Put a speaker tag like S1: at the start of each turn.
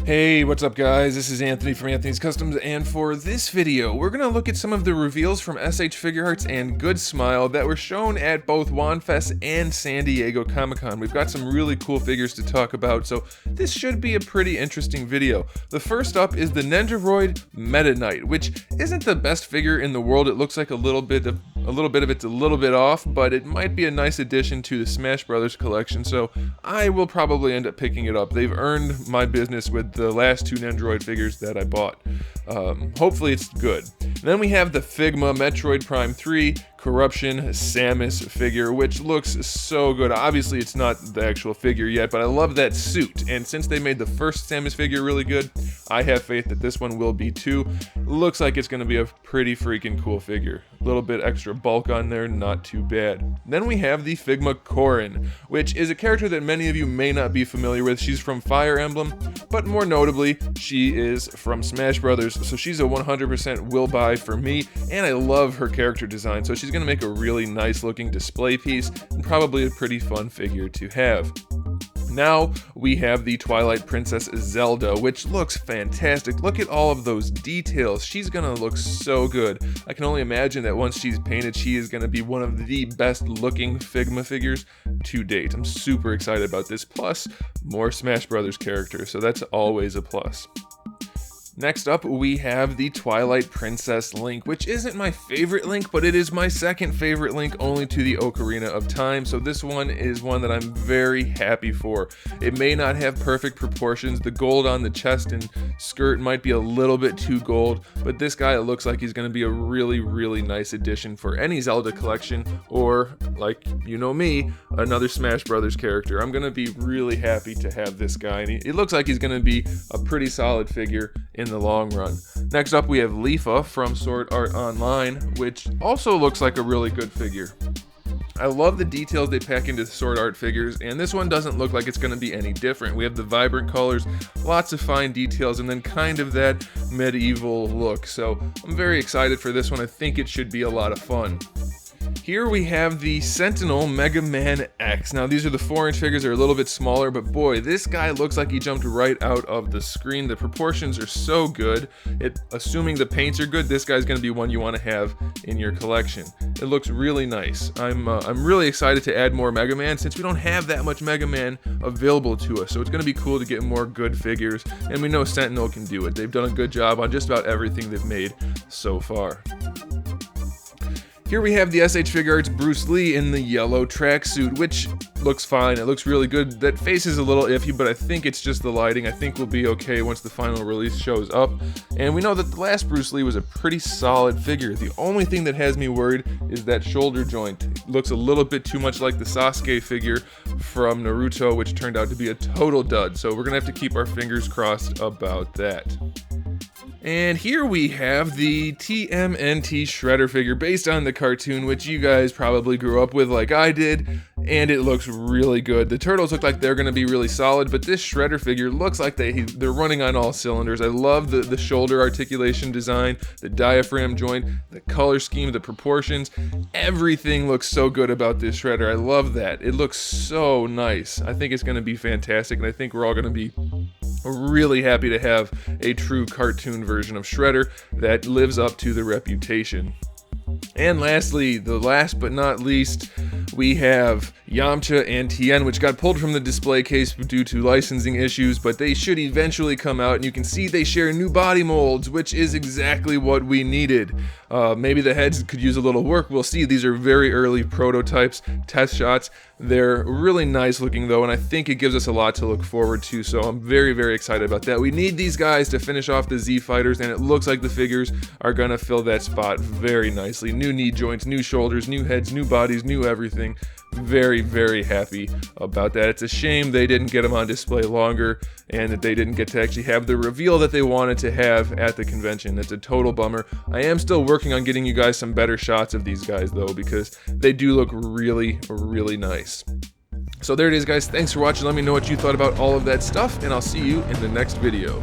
S1: Hey, what's up guys? This is Anthony from AnthonysCustoms, and for this video, we're going to look at some of the reveals from SH Figuarts and Good Smile that were shown at both WonFes and San Diego Comic-Con. We've got some really cool figures to talk about, so this should be a pretty interesting video. The first up is the Nendoroid Meta Knight, which isn't the best figure in the world. It looks like a little bit of it's a little bit off, but it might be a nice addition to the Smash Brothers collection, so I will probably end up picking it up. They've earned my business with the last two Nendoroid figures that I bought. Hopefully it's good. And then we have the Figma Metroid Prime 3 Corruption Samus figure, which looks so good. Obviously it's not the actual figure yet, but I love that suit, and since they made the first Samus figure really good, I have faith that this one will be too. Looks like it's going to be a pretty freaking cool figure. A little bit extra bulk on there, not too bad. Then we have the Figma Corran, which is a character that many of you may not be familiar with. She's from Fire Emblem, but more notably, she is from Smash Brothers, so she's a 100% will buy for me, and I love her character design, so she's going to make a really nice looking display piece, and probably a pretty fun figure to have. Now we have the Twilight Princess Zelda, which looks fantastic. Look at all of those details. She's gonna look so good. I can only imagine that once she's painted, she is gonna be one of the best looking Figma figures to date. I'm super excited about this. Plus, more Smash Brothers characters, so that's always a plus. Next up, we have the Twilight Princess Link, which isn't my favorite Link, but it is my second favorite Link, only to the Ocarina of Time, so this one is one that I'm very happy for. It may not have perfect proportions. The gold on the chest and skirt might be a little bit too gold, but this guy, it looks like he's going to be a really, really nice addition for any Zelda collection, or, like, you know me, another Smash Brothers character. I'm going to be really happy to have this guy, and it looks like he's going to be a pretty solid figure in the long run. Next up, we have Leafa from Sword Art Online, which also looks like a really good figure. I love the details they pack into Sword Art figures, and this one doesn't look like it's going to be any different. We have the vibrant colors, lots of fine details, and then kind of that medieval look, so I'm very excited for this one. I think it should be a lot of fun. Here we have the Sentinel Megaman X. Now these are the 4-inch figures, they're a little bit smaller, but boy, this guy looks like he jumped right out of the screen. The proportions are so good. Assuming the paints are good, this guy's going to be one you want to have in your collection. It looks really nice. I'm really excited to add more Mega Man since we don't have that much Mega Man available to us, so it's going to be cool to get more good figures, and we know Sentinel can do it. They've done a good job on just about everything they've made so far. Here we have the SH Figuarts Bruce Lee in the yellow tracksuit, which looks fine. It looks really good. That face is a little iffy, but I think it's just the lighting. I think we'll be okay once the final release shows up. And we know that the last Bruce Lee was a pretty solid figure. The only thing that has me worried is that shoulder joint. It looks a little bit too much like the Sasuke figure from Naruto, which turned out to be a total dud. So we're gonna have to keep our fingers crossed about that. And here we have the TMNT Shredder figure based on the cartoon, which you guys probably grew up with like I did, and it looks really good. The Turtles look like they're going to be really solid, but this Shredder figure looks like they're running on all cylinders. I love the shoulder articulation design, the diaphragm joint, the color scheme, the proportions. Everything looks so good about this Shredder. I love that. It looks so nice. I think it's going to be fantastic, and I think we're all going to be really happy to have a true cartoon version of Shredder that lives up to the reputation. And lastly, the last but not least, we have Yamcha and Tien, which got pulled from the display case due to licensing issues, but they should eventually come out, and you can see they share new body molds, which is exactly what we needed. Maybe the heads could use a little work. We'll see. These are very early prototypes, test shots. They're really nice looking though, and I think it gives us a lot to look forward to, so I'm very, very excited about that. We need these guys to finish off the Z Fighters, and it looks like the figures are gonna fill that spot very nicely. New knee joints, new shoulders, new heads, new bodies, new everything. Very, very happy about that. It's a shame they didn't get them on display longer and that they didn't get to actually have the reveal that they wanted to have at the convention. It's a total bummer. I am still working on getting you guys some better shots of these guys though, because they do look really, really nice. So there it is guys, thanks for watching. Let me know what you thought about all of that stuff, and I'll see you in the next video.